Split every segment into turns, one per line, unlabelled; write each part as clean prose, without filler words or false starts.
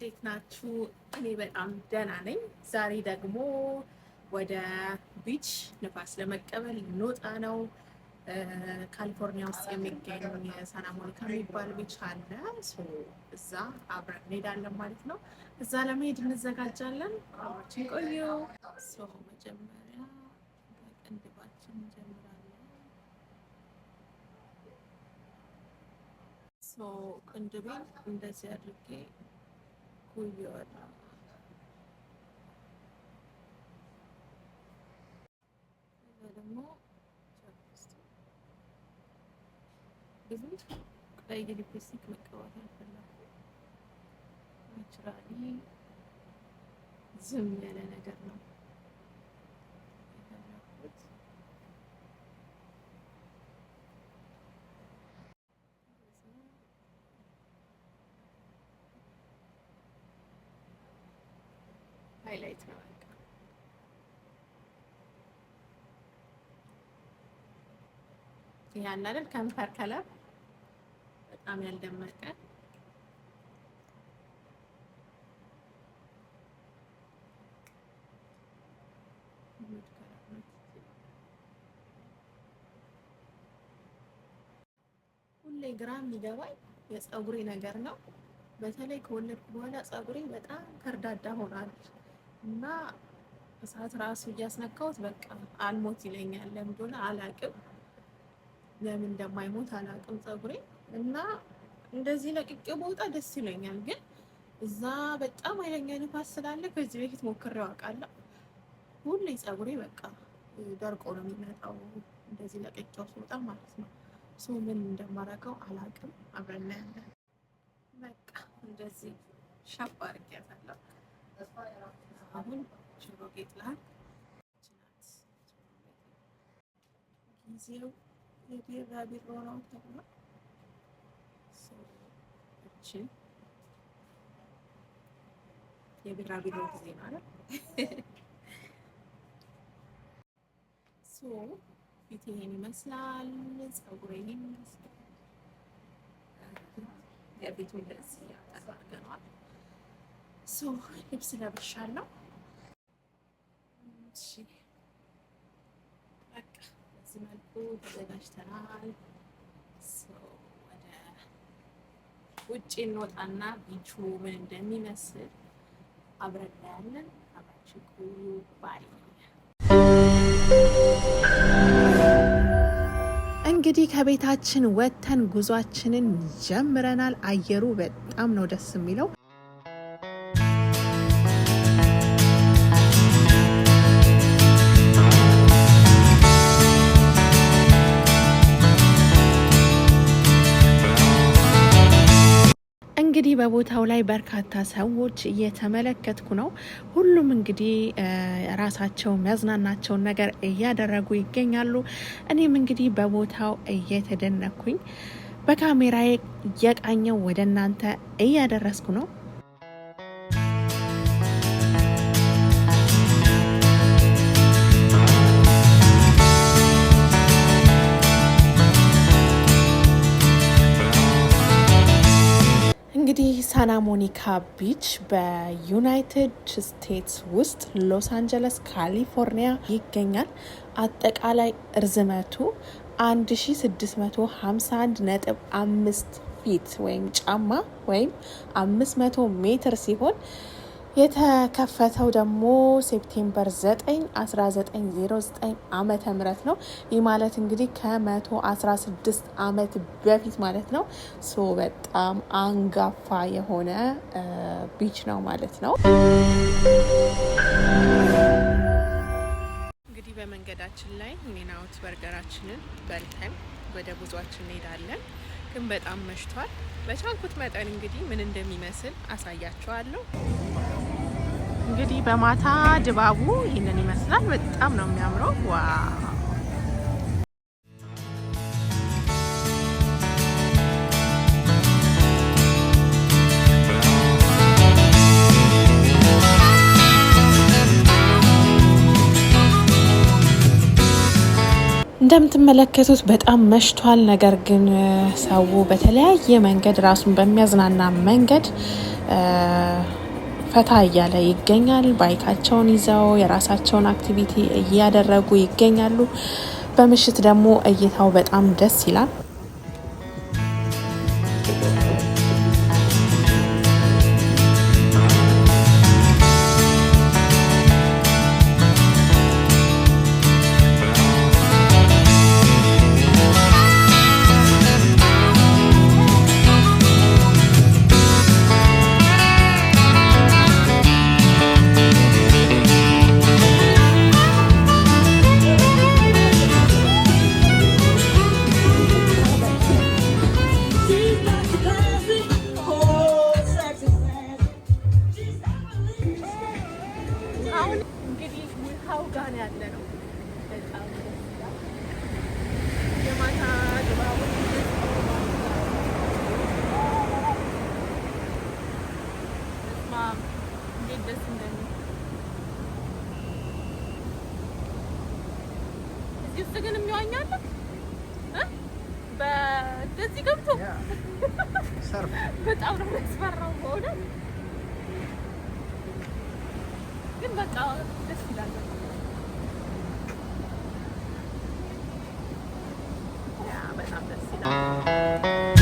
እንዴት ናችሁ? እኔ በጣም ደህና ነኝ። ዛሬ ደግሞ ወደ ቢች ንፋስ ለመቀበል እንወጣ ነው። ካሊፎርኒያ ውስጥ የሚገኝ ሳንታ ሞኒካ የሚባል ቢች አለ። እዛ አብረን እንሄዳለን ማለት ነው። እዛ ለመሄድ እንዘጋጃለን። አብራችን ቆዩ። መጀመሪያ በቅንድባችን እንጀምራለን። ቅንድቤን እንደዚህ አድርጌ ኩየዋለሁ። ደግሞ ብዙ ቀይ ሊፕስቲክ መቀባት አልፈለኩም። ናቹራሊ ዝም ያለ ነገር ነው የፈለኩት። ሃይላይት ነው በቃ። ያን አይደል ከንፈር ከለር በጣም ያልደመቀ ሁሌ ግራ የሚገባኝ የፀጉሬ ነገር ነው። በተለይ ከወለድኩ በኋላ ፀጉሬ በጣም ከርዳዳ ሆኗል እና እሳት ራሱ እያስነካሁት በቃ አልሞት ይለኛል። ለምን እንደሆነ አላቅም፣ ለምን እንደማይሞት አላቅም ፀጉሬ እና እንደዚህ ለቅቄ በወጣ ደስ ይለኛል። ግን እዛ በጣም ኃይለኛ ንፋስ ስላለ ከዚህ በፊት ሞክሬው አውቃለሁ። ሁሌ ፀጉሬ በቃ ደርቆ ነው የሚመጣው እንደዚህ ለቅቄው ስወጣ ማለት ነው። ምን እንደማደርገው አላቅም። አብረን እናያለን። በቃ እንደዚህ ሻፕ አድርጌያታለሁ። አሁን ጆሮ ጌጥ ላይ ጊዜው የቢራቢሮ ነው ተብሏል። እቺን የቢራቢሮ ጊዜ ማለት ፊት ይሄን ይመስላል። ፀጉሬ ይሄን ይመስላል። የቤቱ እንደዚህ ያጠራርገናል። ልብስ ለብሻለሁ። እሺ በቃ በዚህ መልኩ ተዘጋጅተናል። ወደ ውጭ እንወጣና ቢቹ ምን እንደሚመስል አብረን እናያለን። አብራችሁ ቆዩ። ባይ። እንግዲህ ከቤታችን ወጥተን ጉዟችንን ጀምረናል። አየሩ በጣም ነው ደስ የሚለው። እንግዲህ በቦታው ላይ በርካታ ሰዎች እየተመለከትኩ ነው። ሁሉም እንግዲህ ራሳቸው የሚያዝናናቸውን ነገር እያደረጉ ይገኛሉ። እኔም እንግዲህ በቦታው እየተደነኩኝ በካሜራዬ እየቃኘው ወደ እናንተ እያደረስኩ ነው። እንግዲህ ሳንታ ሞኒካ ቢች በዩናይትድ ስቴትስ ውስጥ ሎስ አንጀለስ ካሊፎርኒያ ይገኛል። አጠቃላይ እርዝመቱ 1651.5 ፊት ወይም ጫማ ወይም 500 ሜትር ሲሆን የተከፈተው ደግሞ ሴፕቴምበር 9 1909 ዓመተ ምህረት ነው። ይህ ማለት እንግዲህ ከ116 ዓመት በፊት ማለት ነው። በጣም አንጋፋ የሆነ ቢች ነው ማለት ነው። እንግዲህ በመንገዳችን ላይ ሚናውት በርገራችንን በልተን ወደ ጉዟችን እንሄዳለን። ግን በጣም መሽቷል። በቻልኩት መጠን እንግዲህ ምን እንደሚመስል አሳያችኋለሁ። እንግዲህ በማታ ድባቡ ይህንን ይመስላል። በጣም ነው የሚያምረው። ዋው! እንደምትመለከቱት በጣም መሽቷል። ነገር ግን ሰው በተለያየ መንገድ ራሱን በሚያዝናና መንገድ ፈታ እያለ ይገኛል። ባይካቸውን ይዘው የራሳቸውን አክቲቪቲ እያደረጉ ይገኛሉ። በምሽት ደግሞ እይታው በጣም ደስ ይላል።
ውስጥ ግን የሚዋኛለ በዚህ ገብቶ በጣም ነው የሚያስፈራው በእውነት ግን በቃ ደስ ይላል። በጣም ደስ ይላል።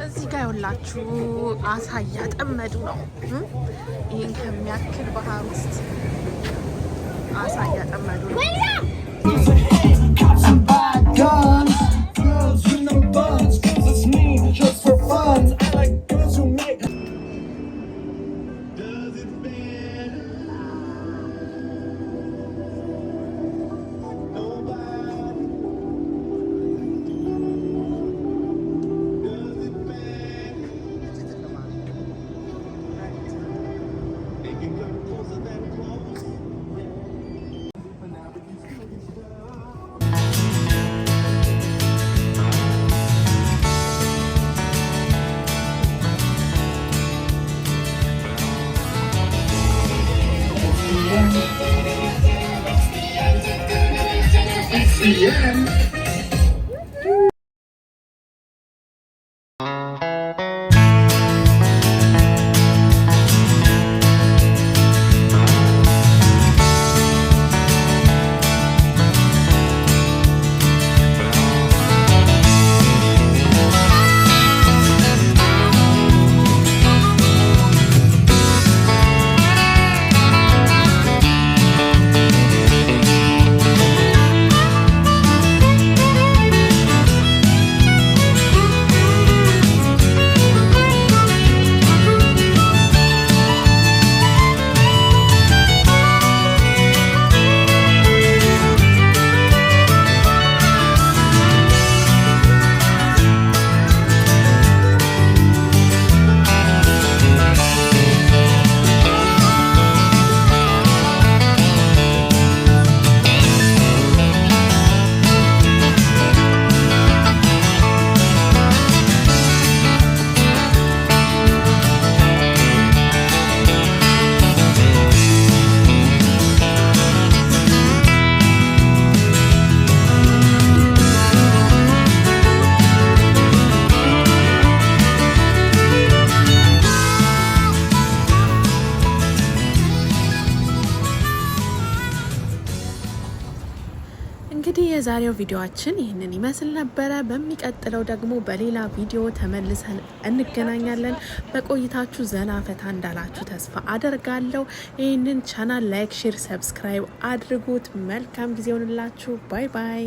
እዚህ ጋር ያላችሁ አሳ እያጠመዱ ነው። ይህን ከሚያክል ባህር ውስጥ አሳ እያጠመዱ ነው።
Yeah.
እንግዲህ የዛሬው ቪዲዮአችን ይህንን ይመስል ነበረ። በሚቀጥለው ደግሞ በሌላ ቪዲዮ ተመልሰን እንገናኛለን። በቆይታችሁ ዘና ፈታ እንዳላችሁ ተስፋ አደርጋለሁ። ይህንን ቻናል ላይክ፣ ሼር፣ ሰብስክራይብ አድርጉት። መልካም ጊዜ ሆንላችሁ። ባይ ባይ።